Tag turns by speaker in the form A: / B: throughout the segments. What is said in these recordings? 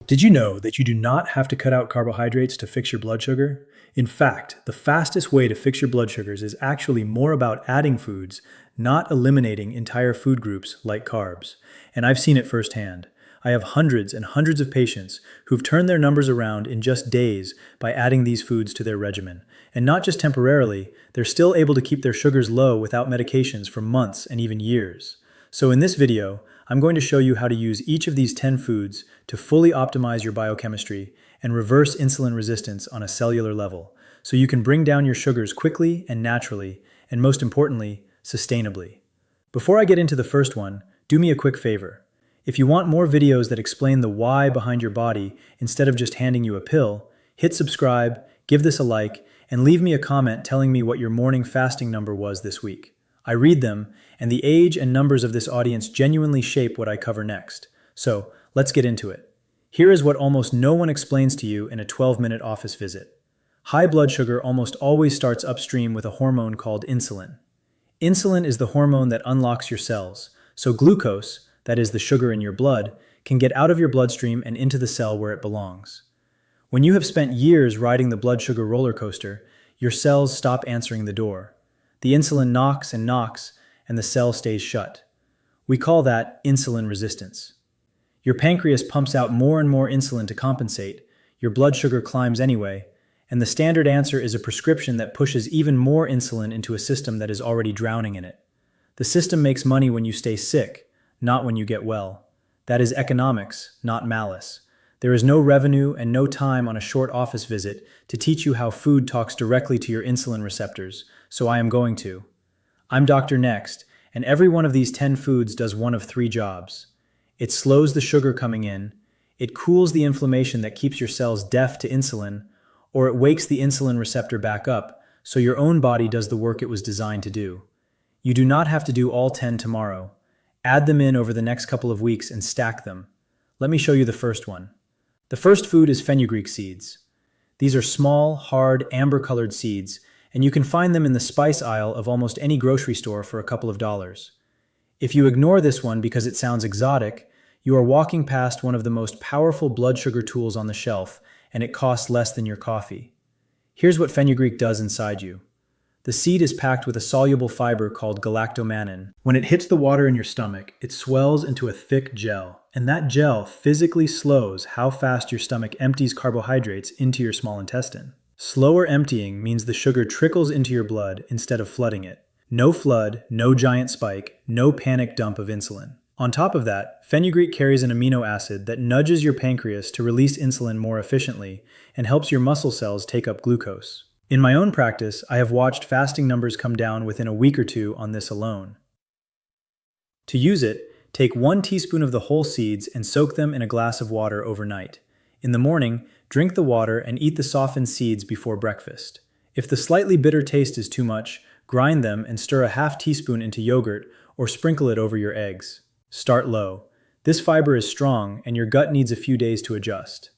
A: Did you know that you do not have to cut out carbohydrates to fix your blood sugar? In fact, the fastest way to fix your blood sugars is actually more about adding foods, not eliminating entire food groups like carbs. And I've seen it firsthand. I have hundreds and hundreds of patients who've turned their numbers around in just days by adding these foods to their regimen. And not just temporarily, they're still able to keep their sugars low without medications for months and even years. So in this video, I'm going to show you how to use each of these 10 foods to fully optimize your biochemistry and reverse insulin resistance on a cellular level, so you can bring down your sugars quickly and naturally, and most importantly, sustainably. Before I get into the first one, do me a quick favor. If you want more videos that explain the why behind your body instead of just handing you a pill, hit subscribe, give this a like, and leave me a comment telling me what your morning fasting number was this week. I read them, and the age and numbers of this audience genuinely shape what I cover next. So, let's get into it. Here is what almost no one explains to you in a 12-minute office visit. High blood sugar almost always starts upstream with a hormone called insulin. Insulin is the hormone that unlocks your cells, so glucose, that is the sugar in your blood, can get out of your bloodstream and into the cell where it belongs. When you have spent years riding the blood sugar roller coaster, your cells stop answering the door. The insulin knocks, and the cell stays shut. We call that insulin resistance. Your pancreas pumps out more and more insulin to compensate, your blood sugar climbs anyway, and the standard answer is a prescription that pushes even more insulin into a system that is already drowning in it. The system makes money when you stay sick, not when you get well. That is economics, not malice. There is no revenue and no time on a short office visit to teach you how food talks directly to your insulin receptors, so I am going to. I'm Dr. Next, and every one of these 10 foods does one of 3 jobs. It slows the sugar coming in, it cools the inflammation that keeps your cells deaf to insulin, or it wakes the insulin receptor back up so your own body does the work it was designed to do. You do not have to do all 10 tomorrow. Add them in over the next couple of weeks and stack them. Let me show you the first one. The first food is fenugreek seeds. These are small, hard, amber-colored seeds, and you can find them in the spice aisle of almost any grocery store for a couple of dollars. If you ignore this one because it sounds exotic, you are walking past one of the most powerful blood sugar tools on the shelf, and it costs less than your coffee. Here's what fenugreek does inside you. The seed is packed with a soluble fiber called galactomannan. When it hits the water in your stomach, it swells into a thick gel, and that gel physically slows how fast your stomach empties carbohydrates into your small intestine. Slower emptying means the sugar trickles into your blood instead of flooding it. No flood, no giant spike, no panic dump of insulin. On top of that, fenugreek carries an amino acid that nudges your pancreas to release insulin more efficiently and helps your muscle cells take up glucose. In my own practice, I have watched fasting numbers come down within a week or two on this alone. To use it, take 1 teaspoon of the whole seeds and soak them in a glass of water overnight. In the morning, drink the water and eat the softened seeds before breakfast. If the slightly bitter taste is too much, grind them and stir a half teaspoon into yogurt or sprinkle it over your eggs. Start low. This fiber is strong and your gut needs a few days to adjust.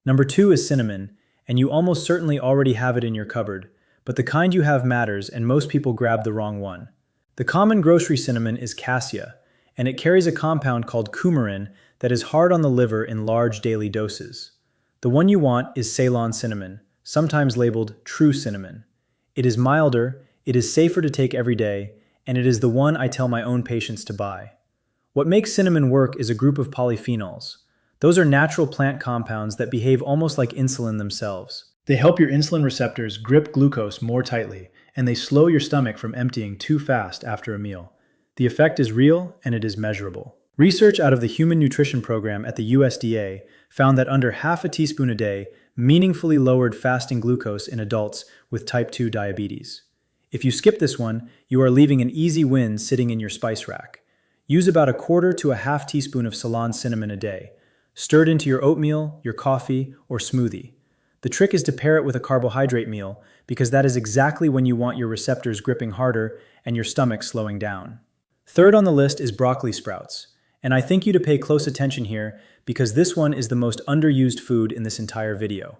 A: Number 2 is cinnamon, and you almost certainly already have it in your cupboard, but the kind you have matters and most people grab the wrong one. The common grocery cinnamon is cassia, and it carries a compound called coumarin that is hard on the liver in large daily doses. The one you want is Ceylon cinnamon, sometimes labeled true cinnamon. It is milder, it is safer to take every day, and it is the one I tell my own patients to buy. What makes cinnamon work is a group of polyphenols. Those are natural plant compounds that behave almost like insulin themselves. They help your insulin receptors grip glucose more tightly, and they slow your stomach from emptying too fast after a meal. The effect is real and it is measurable. Research out of the Human Nutrition Program at the USDA found that under half a teaspoon a day meaningfully lowered fasting glucose in adults with type 2 diabetes. If you skip this one, you are leaving an easy win sitting in your spice rack. Use about 1/4 to a half teaspoon of Ceylon cinnamon a day. Stir it into your oatmeal, your coffee, or smoothie. The trick is to pair it with a carbohydrate meal because that is exactly when you want your receptors gripping harder and your stomach slowing down. Third on the list is broccoli sprouts, and I think you to pay close attention here because this one is the most underused food in this entire video.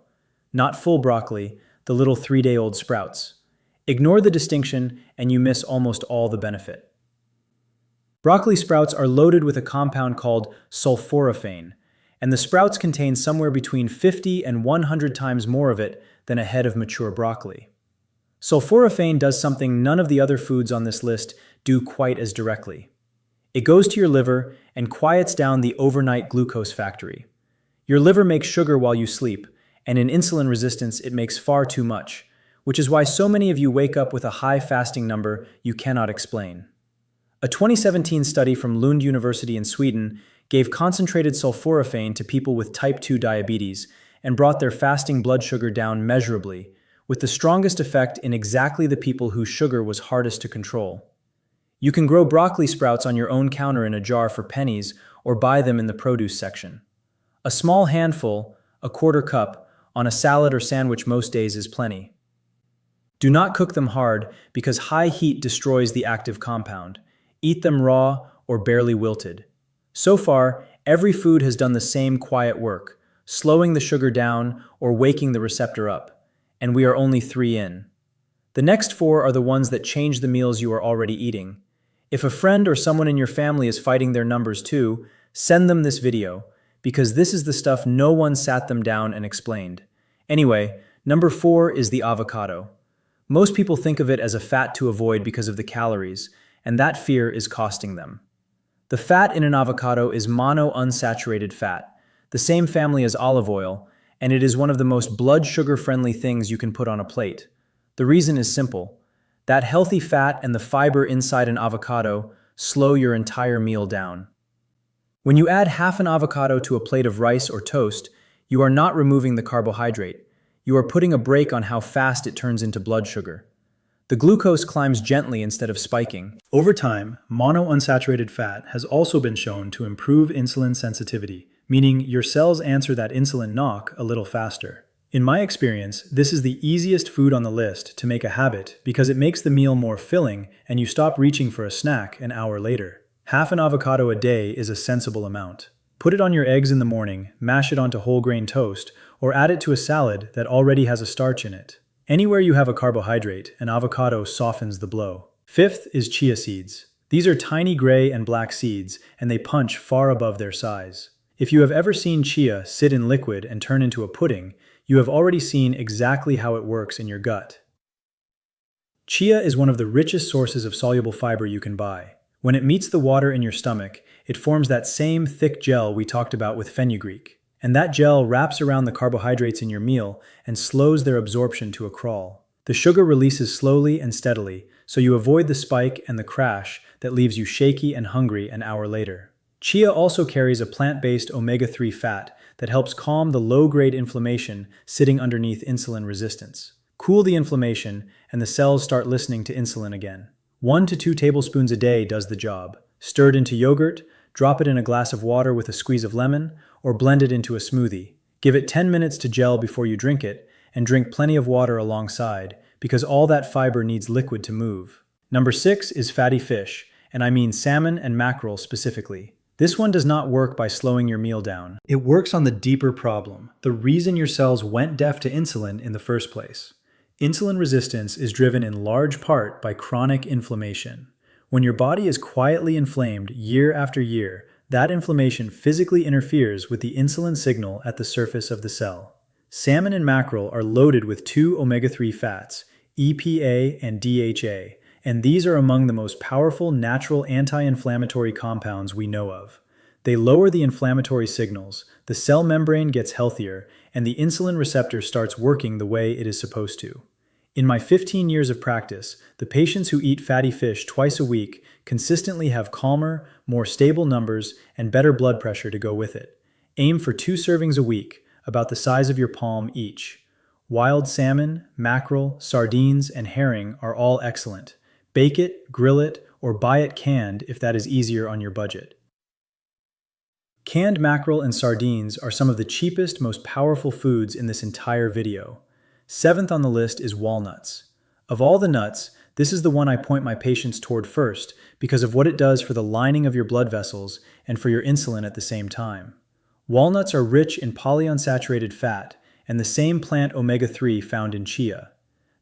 A: Not full broccoli, the little 3-day-old sprouts. Ignore the distinction and you miss almost all the benefit. Broccoli sprouts are loaded with a compound called sulforaphane, and the sprouts contain somewhere between 50 and 100 times more of it than a head of mature broccoli. Sulforaphane does something none of the other foods on this list do quite as directly. It goes to your liver and quiets down the overnight glucose factory. Your liver makes sugar while you sleep, and in insulin resistance it makes far too much, which is why so many of you wake up with a high fasting number you cannot explain. A 2017 study from Lund University in Sweden gave concentrated sulforaphane to people with type 2 diabetes and brought their fasting blood sugar down measurably, with the strongest effect in exactly the people whose sugar was hardest to control. You can grow broccoli sprouts on your own counter in a jar for pennies or buy them in the produce section. A small handful, a quarter cup, on a salad or sandwich most days is plenty. Do not cook them hard because high heat destroys the active compound. Eat them raw or barely wilted. So far, every food has done the same quiet work, slowing the sugar down or waking the receptor up, and we are only 3 in. The next 4 are the ones that change the meals you are already eating. If a friend or someone in your family is fighting their numbers too, send them this video, because this is the stuff no one sat them down and explained. Anyway, number 4 is the avocado. Most people think of it as a fat to avoid because of the calories, and that fear is costing them. The fat in an avocado is monounsaturated fat, the same family as olive oil, and it is one of the most blood sugar-friendly things you can put on a plate. The reason is simple. That healthy fat and the fiber inside an avocado slow your entire meal down. When you add half an avocado to a plate of rice or toast, you are not removing the carbohydrate. You are putting a brake on how fast it turns into blood sugar. The glucose climbs gently instead of spiking.
B: Over time, monounsaturated fat has also been shown to improve insulin sensitivity, meaning your cells answer that insulin knock a little faster. In my experience, this is the easiest food on the list to make a habit because it makes the meal more filling and you stop reaching for a snack an hour later. Half an avocado a day is a sensible amount. Put it on your eggs in the morning, mash it onto whole grain toast, or add it to a salad that already has a starch in it. Anywhere you have a carbohydrate, an avocado softens the blow. 5th is chia seeds. These are tiny gray and black seeds, and they punch far above their size. If you have ever seen chia sit in liquid and turn into a pudding, you have already seen exactly how it works in your gut. Chia is one of the richest sources of soluble fiber you can buy. When it meets the water in your stomach, it forms that same thick gel we talked about with fenugreek. And that gel wraps around the carbohydrates in your meal and slows their absorption to a crawl. The sugar releases slowly and steadily, so you avoid the spike and the crash that leaves you shaky and hungry an hour later. Chia also carries a plant-based omega-3 fat that helps calm the low-grade inflammation sitting underneath insulin resistance. Cool the inflammation, and the cells start listening to insulin again. 1 to 2 tablespoons a day does the job. Stir it into yogurt, drop it in a glass of water with a squeeze of lemon, or blend it into a smoothie. Give it 10 minutes to gel before you drink it, and drink plenty of water alongside, because all that fiber needs liquid to move. Number 6 is fatty fish, and I mean salmon and mackerel specifically. This one does not work by slowing your meal down. It works on the deeper problem, the reason your cells went deaf to insulin in the first place. Insulin resistance is driven in large part by chronic inflammation. When your body is quietly inflamed year after year, that inflammation physically interferes with the insulin signal at the surface of the cell. Salmon and mackerel are loaded with 2 omega-3 fats, EPA and DHA, and these are among the most powerful natural anti-inflammatory compounds we know of. They lower the inflammatory signals, the cell membrane gets healthier, and the insulin receptor starts working the way it is supposed to. In my 15 years of practice, the patients who eat fatty fish twice a week consistently have calmer, more stable numbers, and better blood pressure to go with it. Aim for 2 servings a week, about the size of your palm each. Wild salmon, mackerel, sardines, and herring are all excellent. Bake it, grill it, or buy it canned if that is easier on your budget. Canned mackerel and sardines are some of the cheapest, most powerful foods in this entire video. 7th on the list is walnuts. Of all the nuts, this is the one I point my patients toward first because of what it does for the lining of your blood vessels and for your insulin at the same time. Walnuts are rich in polyunsaturated fat and the same plant omega-3 found in chia.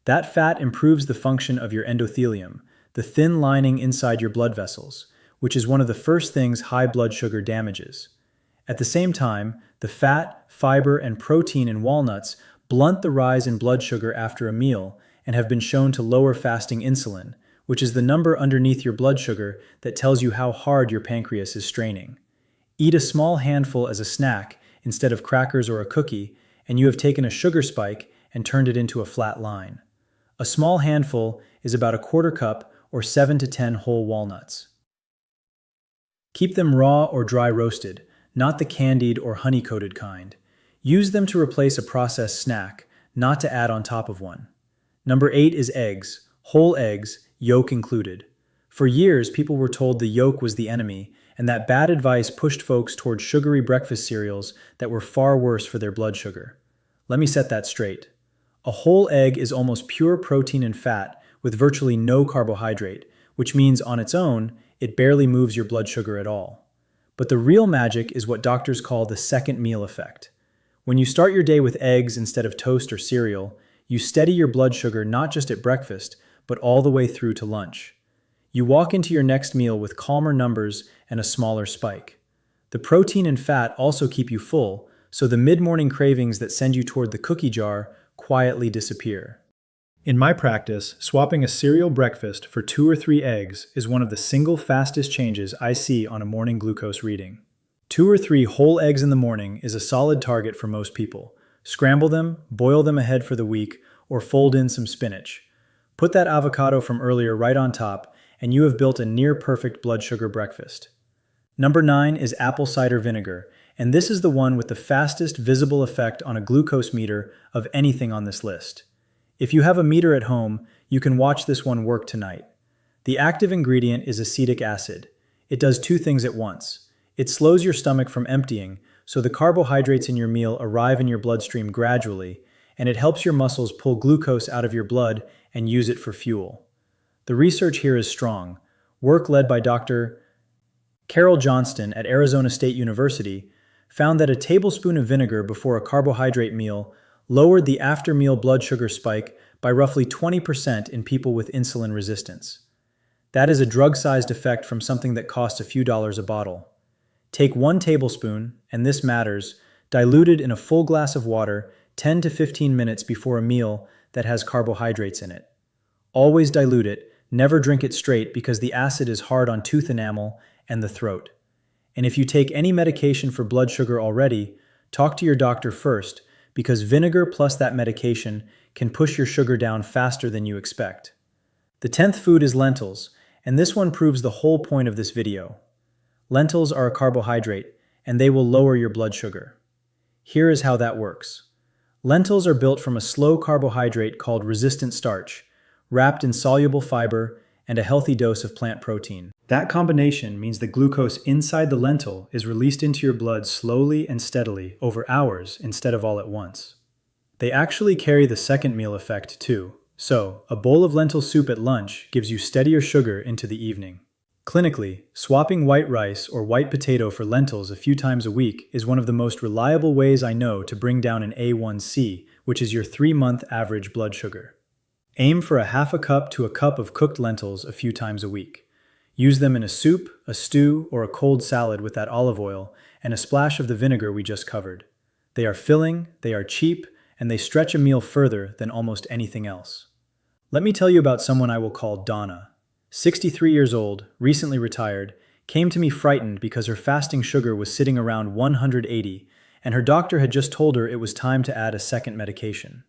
B: That fat improves the function of your endothelium, the thin lining inside your blood vessels, which is one of the first things high blood sugar damages. At the same time, the fat, fiber, and protein in walnuts blunt the rise in blood sugar after a meal and have been shown to lower fasting insulin, which is the number underneath your blood sugar that tells you how hard your pancreas is straining. Eat a small handful as a snack instead of crackers or a cookie, and you have taken a sugar spike and turned it into a flat line. A small handful is about a quarter cup or 7 to 10 whole walnuts. Keep them raw or dry roasted, not the candied or honey-coated kind. Use them to replace a processed snack, not to add on top of one. Number 8 is eggs, whole eggs, yolk included. For years, people were told the yolk was the enemy, and that bad advice pushed folks toward sugary breakfast cereals that were far worse for their blood sugar. Let me set that straight. A whole egg is almost pure protein and fat with virtually no carbohydrate, which means on its own, it barely moves your blood sugar at all. But the real magic is what doctors call the second meal effect. When you start your day with eggs instead of toast or cereal, you steady your blood sugar not just at breakfast, but all the way through to lunch. You walk into your next meal with calmer numbers and a smaller spike. The protein and fat also keep you full, so the mid-morning cravings that send you toward the cookie jar quietly disappear. In my practice, swapping a cereal breakfast for 2 or 3 eggs is one of the single fastest changes I see on a morning glucose reading. 2 or 3 whole eggs in the morning is a solid target for most people. Scramble them, boil them ahead for the week, or fold in some spinach. Put that avocado from earlier right on top, and you have built a near-perfect blood sugar breakfast. Number 9 is apple cider vinegar, and this is the one with the fastest visible effect on a glucose meter of anything on this list. If you have a meter at home, you can watch this one work tonight. The active ingredient is acetic acid. It does 2 things at once. It slows your stomach from emptying, so the carbohydrates in your meal arrive in your bloodstream gradually, and it helps your muscles pull glucose out of your blood and use it for fuel. The research here is strong. Work led by Dr. Carol Johnston at Arizona State University found that a tablespoon of vinegar before a carbohydrate meal lowered the after-meal blood sugar spike by roughly 20% in people with insulin resistance. That is a drug-sized effect from something that costs a few dollars a bottle. Take 1 tablespoon, and this matters, diluted in a full glass of water 10 to 15 minutes before a meal that has carbohydrates in it. Always dilute it, never drink it straight because the acid is hard on tooth enamel and the throat. And if you take any medication for blood sugar already, talk to your doctor first, because vinegar plus that medication can push your sugar down faster than you expect. The 10th food is lentils, and this one proves the whole point of this video. Lentils are a carbohydrate, and they will lower your blood sugar. Here is how that works. Lentils are built from a slow carbohydrate called resistant starch, wrapped in soluble fiber and a healthy dose of plant protein. That combination means the glucose inside the lentil is released into your blood slowly and steadily over hours instead of all at once. They actually carry the second meal effect too. So, a bowl of lentil soup at lunch gives you steadier sugar into the evening. Clinically, swapping white rice or white potato for lentils a few times a week is one of the most reliable ways I know to bring down an A1C, which is your 3-month average blood sugar. Aim for a half a cup to a cup of cooked lentils a few times a week. Use them in a soup, a stew, or a cold salad with that olive oil and a splash of the vinegar we just covered. They are filling, they are cheap, and they stretch a meal further than almost anything else. Let me tell you about someone I will call Donna. 63 years old, recently retired, came to me frightened because her fasting sugar was sitting around 180, and her doctor had just told her it was time to add a second medication.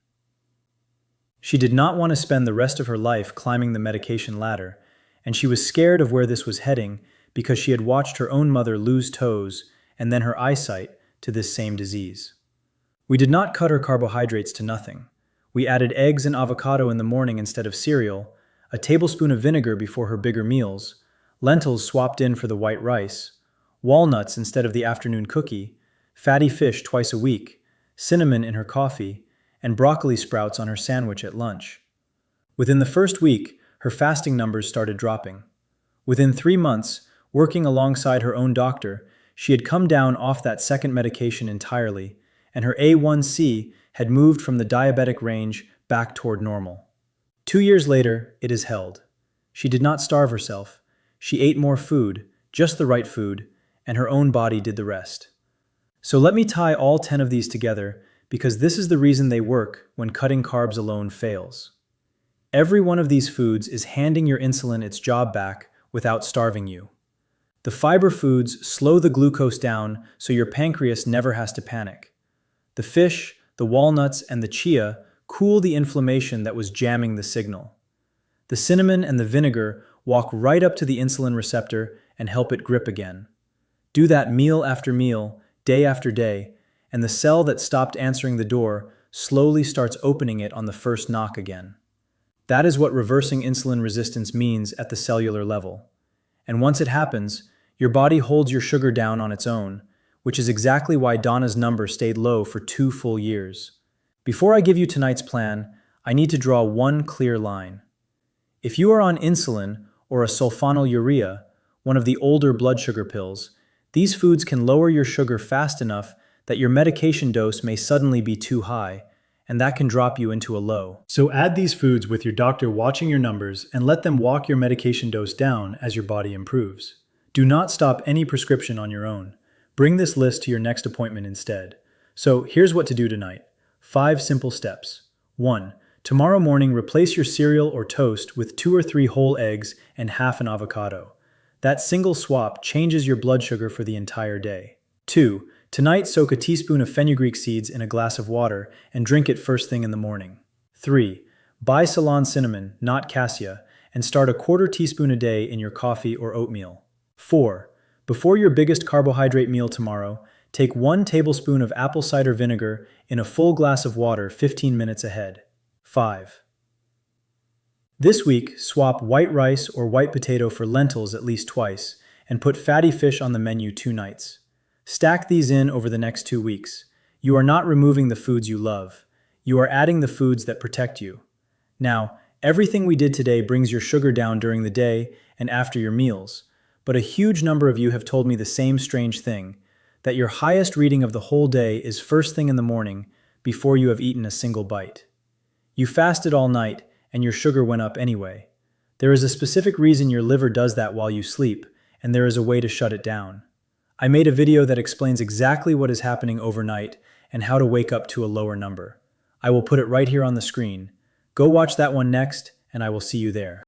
B: She did not want to spend the rest of her life climbing the medication ladder, and she was scared of where this was heading because she had watched her own mother lose toes and then her eyesight to this same disease. We did not cut her carbohydrates to nothing. We added eggs and avocado in the morning instead of cereal, a tablespoon of vinegar before her bigger meals, lentils swapped in for the white rice, walnuts instead of the afternoon cookie, fatty fish twice a week, cinnamon in her coffee, and broccoli sprouts on her sandwich at lunch. Within the first week, her fasting numbers started dropping. Within 3 months, working alongside her own doctor, she had come down off that second medication entirely, and her A1C had moved from the diabetic range back toward normal. 2 years later, it is held. She did not starve herself. She ate more food, just the right food, and her own body did the rest. So let me tie all 10 of these together because this is the reason they work when cutting carbs alone fails. Every one of these foods is handing your insulin its job back without starving you. The fiber foods slow the glucose down so your pancreas never has to panic. The fish, the walnuts, and the chia cool the inflammation that was jamming the signal. The cinnamon and the vinegar walk right up to the insulin receptor and help it grip again. Do that meal after meal, day after day, and the cell that stopped answering the door slowly starts opening it on the first knock again. That is what reversing insulin resistance means at the cellular level. And once it happens, your body holds your sugar down on its own, which is exactly why Donna's number stayed low for 2 full years. Before I give you tonight's plan, I need to draw one clear line. If you are on insulin or a sulfonylurea, one of the older blood sugar pills, these foods can lower your sugar fast enough that your medication dose may suddenly be too high, and that can drop you into a low.
A: So add these foods with your doctor watching your numbers and let them walk your medication dose down as your body improves. Do not stop any prescription on your own. Bring this list to your next appointment instead. So here's what to do tonight. 5 simple steps. 1. Tomorrow morning, replace your cereal or toast with 2 or 3 whole eggs and half an avocado. That single swap changes your blood sugar for the entire day. 2. Tonight, soak a teaspoon of fenugreek seeds in a glass of water and drink it first thing in the morning. 3. Buy Ceylon cinnamon, not cassia, and start a 1/4 teaspoon a day in your coffee or oatmeal. 4. Before your biggest carbohydrate meal tomorrow, take 1 tablespoon of apple cider vinegar in a full glass of water 15 minutes ahead. 5. This week, swap white rice or white potato for lentils at least twice, and put fatty fish on the menu 2 nights. Stack these in over the next 2 weeks. You are not removing the foods you love. You are adding the foods that protect you. Now, everything we did today brings your sugar down during the day and after your meals, but a huge number of you have told me the same strange thing, that your highest reading of the whole day is first thing in the morning before you have eaten a single bite. You fasted all night and your sugar went up anyway. There is a specific reason your liver does that while you sleep, and there is a way to shut it down. I made a video that explains exactly what is happening overnight and how to wake up to a lower number. I will put it right here on the screen. Go watch that one next, and I will see you there.